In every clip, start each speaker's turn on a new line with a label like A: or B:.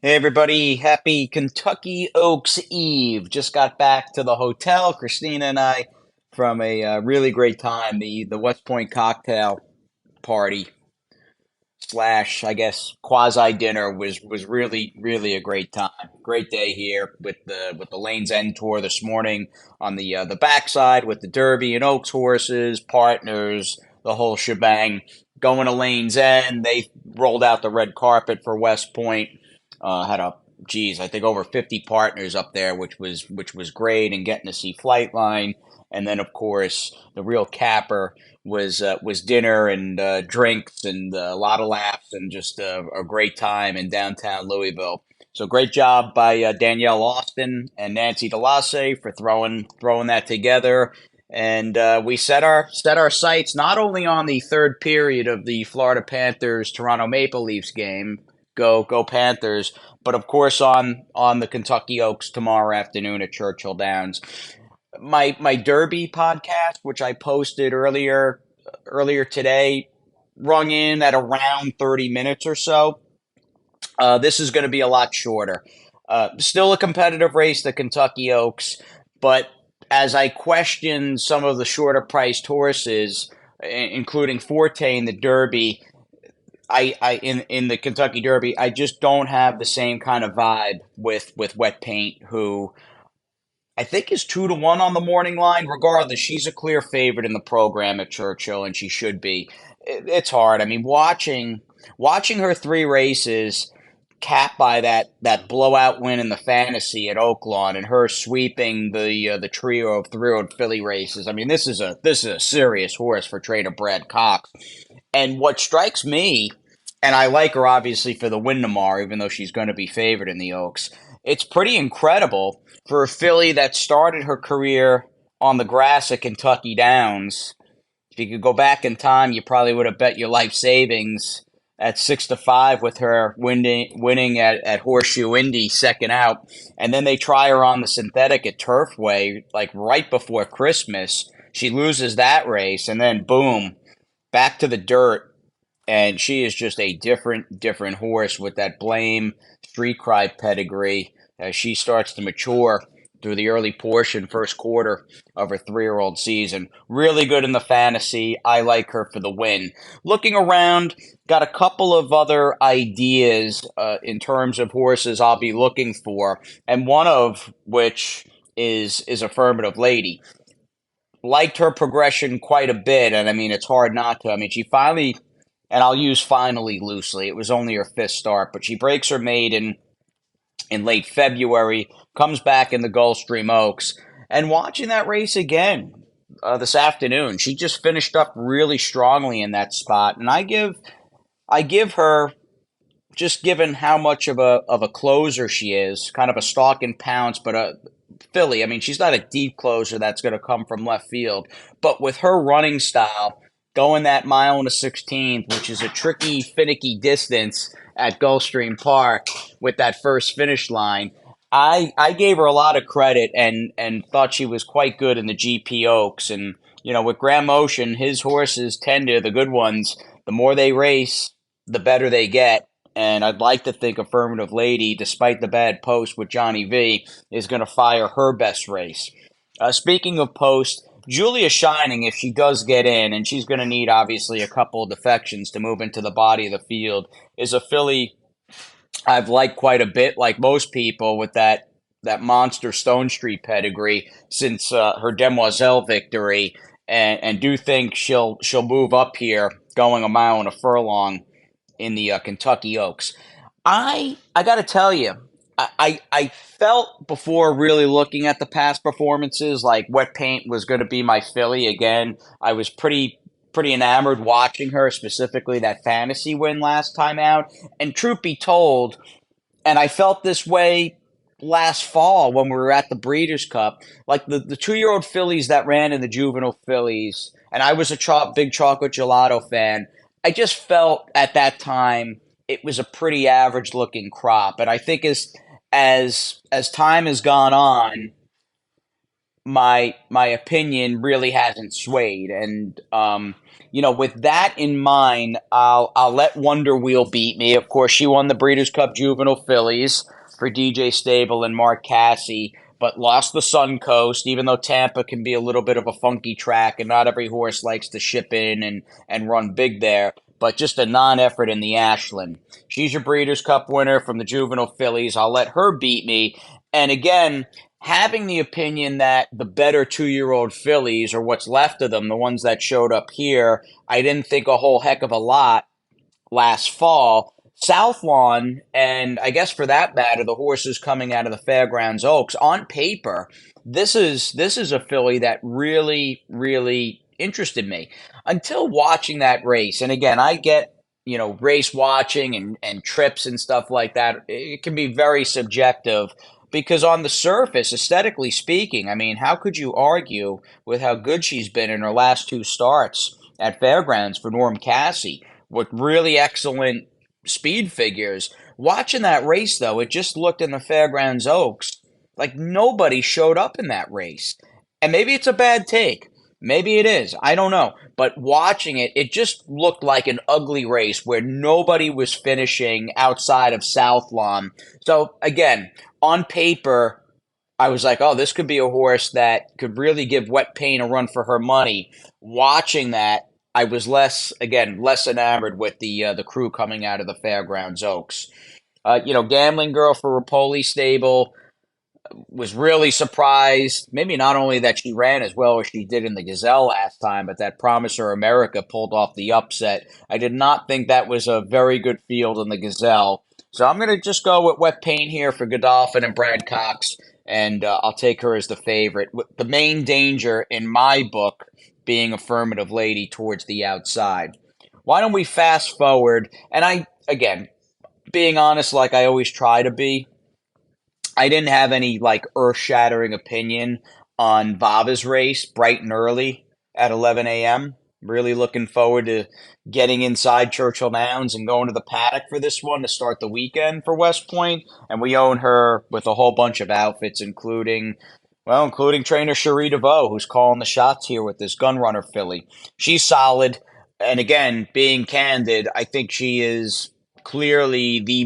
A: Hey everybody, happy Kentucky Oaks Eve. Just got back to the hotel, Christina and I, from a really great time. The West Point cocktail party slash, I guess, quasi dinner was really a great time. Great day here with the Lanes End tour this morning on the backside with the Derby and Oaks horses, partners, the whole shebang. Going to Lanes End, they rolled out the red carpet for West Point. Had a geez, I think over 50 partners up there, which was great, and getting to see Flightline, and then of course the real capper was dinner and drinks and a lot of laughs and just a great time in downtown Louisville. So great job by Danielle Austin and Nancy Delasse for throwing that together. And we set our sights not only on the third period of the Florida Panthers Toronto Maple Leafs game, go Panthers, but of course on the Kentucky Oaks tomorrow afternoon at Churchill Downs. My Derby podcast, which I posted earlier today, rung in at around 30 minutes or so. This is going to be a lot shorter. Still a competitive race, the Kentucky Oaks, but as I question some of the shorter priced horses, including Forte in the Derby, in the Kentucky Derby, I just don't have the same kind of vibe with Wet Paint, who I think is 2-1 on the morning line. Regardless, she's a clear favorite in the program at Churchill, and she should be. It's hard. I mean, watching her three races capped by that blowout win in the fantasy at Oaklawn, and her sweeping the trio of three-year-old filly races. I mean, this is a serious horse for trainer Brad Cox. And what strikes me, and I like her obviously for the win tomorrow, even though she's going to be favored in the Oaks, it's pretty incredible for a filly that started her career on the grass at Kentucky Downs. If you could go back in time, you probably would have bet your life savings at 6-5 with her winning at Horseshoe Indy second out. And then they try her on the synthetic at Turfway, like right before Christmas. She loses that race, and then boom, back to the dirt, and she is just a different horse with that Blame Street Cry pedigree as she starts to mature through the early portion, first quarter of her three-year-old season. Really good in the fantasy. I like her for the win. Looking around, got a couple of other ideas in terms of horses I'll be looking for, and one of which is Affirmative Lady. Liked her progression quite a bit, and I mean, it's hard not to. I mean, she finally, and I'll use finally loosely, it was only her fifth start, but she breaks her maiden in late February, comes back in the Gulfstream Oaks, and watching that race again this afternoon, she just finished up really strongly in that spot, and I give her, just given how much of a closer she is, kind of a stalk and pounce, but a filly. I mean, she's not a deep closer that's going to come from left field, but with her running style, going that mile and a 16th, which is a tricky, finicky distance at Gulfstream Park with that first finish line, I gave her a lot of credit and thought she was quite good in the GP Oaks. And with Graham Motion, his horses tend to, the good ones, the more they race, the better they get. And I'd like to think Affirmative Lady, despite the bad post with Johnny V, is going to fire her best race. Speaking of post, Julia Shining, if she does get in, and she's going to need obviously a couple of defections to move into the body of the field, is a filly I've liked quite a bit, like most people, with that monster Stone Street pedigree since her Demoiselle victory, and do think she'll move up here, going a mile and a furlong in the Kentucky Oaks. I got to tell you, I felt before really looking at the past performances like Wet Paint was going to be my filly again. I was pretty enamored watching her, specifically that fantasy win last time out. And truth be told, and I felt this way last fall when we were at the Breeders' Cup, like the 2-year-old fillies that ran in the juvenile fillies, and I was a big chocolate gelato fan. I just felt at that time it was a pretty average looking crop, and I think as time has gone on, my opinion really hasn't swayed. And with that in mind, I'll let Wonder Wheel beat me. Of course, she won the Breeders' Cup Juvenile Fillies for DJ Stable and Mark Cassie, but lost the Suncoast, even though Tampa can be a little bit of a funky track, and not every horse likes to ship in and run big there. But just a non-effort in the Ashland. She's your Breeders' Cup winner from the Juvenile Fillies. I'll let her beat me. And again, having the opinion that the better 2-year-old fillies, or what's left of them, the ones that showed up here, I didn't think a whole heck of a lot last fall. South Lawn, and I guess for that matter, the horses coming out of the Fairgrounds Oaks, on paper, this is a filly that really, really interested me until watching that race. And again, I get, race watching and trips and stuff like that. It can be very subjective because on the surface, aesthetically speaking, I mean, how could you argue with how good she's been in her last two starts at Fairgrounds for Norm Cassie with really excellent speed figures? Watching that race, though, it just looked in the Fairgrounds Oaks like nobody showed up in that race. And maybe it's a bad take. Maybe it is. I don't know. But watching it, it just looked like an ugly race where nobody was finishing outside of South Lawn. So, again, on paper, I was like, oh, this could be a horse that could really give Wet Pain a run for her money. Watching that, I was less enamored with the crew coming out of the Fairgrounds Oaks. Gambling Girl for Rapoli Stable was really surprised. Maybe not only that she ran as well as she did in the Gazelle last time, but that Promiser America pulled off the upset. I did not think that was a very good field in the Gazelle. So I'm going to just go with Wet Paint here for Godolphin and Brad Cox, and I'll take her as the favorite. The main danger in my book being Affirmative Lady towards the outside. Why don't we fast forward? And again, being honest, like I always try to be, I didn't have any like earth-shattering opinion on Vahva's race bright and early at 11 a.m. Really looking forward to getting inside Churchill Downs and going to the paddock for this one to start the weekend for West Point. And we own her with a whole bunch of outfits, including trainer Cherie DeVoe, who's calling the shots here with this Gunrunner filly. She's solid. And again, being candid, I think she is clearly the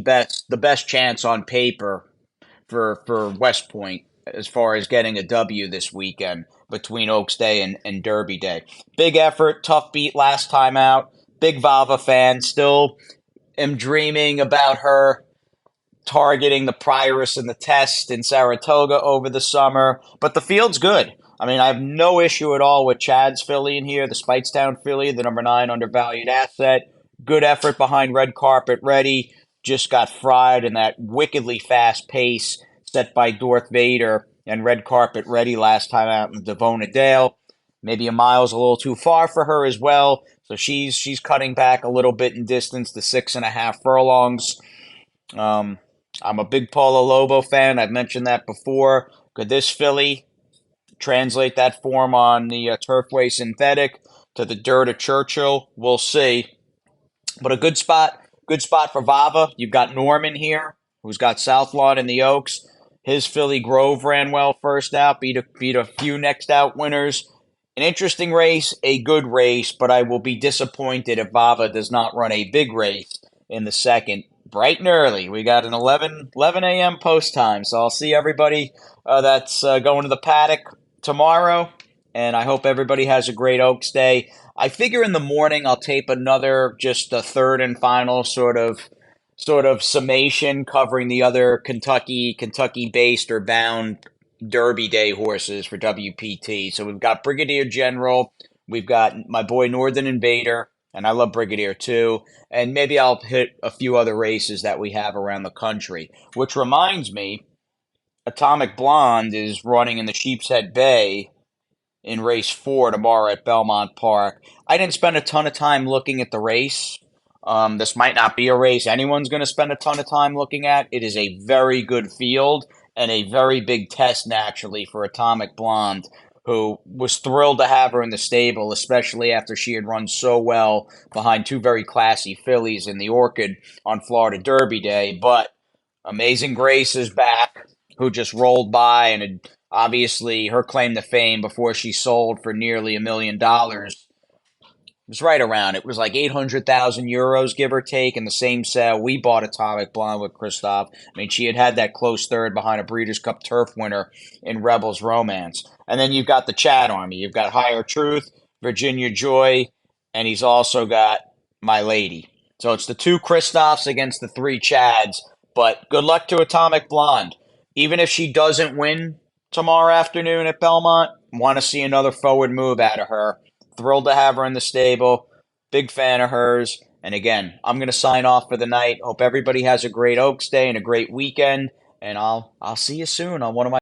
A: best chance on paper for West Point as far as getting a W this weekend between Oaks Day and Derby Day. Big effort, tough beat last time out. Big Vahva fan. Still am dreaming about her targeting the Prioress in the test in Saratoga over the summer. But the field's good. I mean, I have no issue at all with Chad's filly in here, the Speightstown filly, the number 9 undervalued asset. Good effort behind Red Carpet Ready. Just got fried in that wickedly fast pace set by Dorth Vader and Red Carpet Ready last time out in Devona Dale. Maybe a mile's a little too far for her as well. So she's cutting back a little bit in distance to 6.5 furlongs. I'm a big Paulo Lobo fan. I've mentioned that before. Could this filly translate that form on the Turfway Synthetic to the dirt of Churchill? We'll see. But a good spot for Vahva. You've got Norman here, who's got South Lawn in the Oaks. His filly Grove ran well first out, beat a few next out winners. An interesting race, a good race, but I will be disappointed if Vahva does not run a big race in the second. Bright and early. We got an 11 a.m. post time, so I'll see everybody that's going to the paddock tomorrow, and I hope everybody has a great Oaks Day. I figure in the morning I'll tape another, just a third and final sort of summation covering the other Kentucky-based or bound Derby Day horses for WPT. So we've got Brigadier General, we've got my boy Northern Invader, and I love Brigadier too. And maybe I'll hit a few other races that we have around the country. Which reminds me, Atomic Blonde is running in the Sheepshead Bay in race 4 tomorrow at Belmont Park. I didn't spend a ton of time looking at the race. This might not be a race anyone's going to spend a ton of time looking at. It is a very good field and a very big test naturally for Atomic Blonde, who was thrilled to have her in the stable, especially after she had run so well behind two very classy fillies in the Orchid on Florida Derby Day. But Amazing Grace is back, who just rolled by and had Obviously, her claim to fame before she sold for nearly $1 million was right around. It was like 800,000 euros, give or take, in the same sale we bought Atomic Blonde with Christoph. I mean, she had that close third behind a Breeders' Cup Turf winner in Rebels Romance. And then you've got the Chad Army. You've got Higher Truth, Virginia Joy, and he's also got My Lady. So it's the two Christophs against the three Chads. But good luck to Atomic Blonde. Even if she doesn't win tomorrow afternoon at Belmont, want to see another forward move out of her. Thrilled to have her in the stable. Big fan of hers. And again, I'm going to sign off for the night. Hope everybody has a great Oaks Day and a great weekend. And I'll see you soon on one of my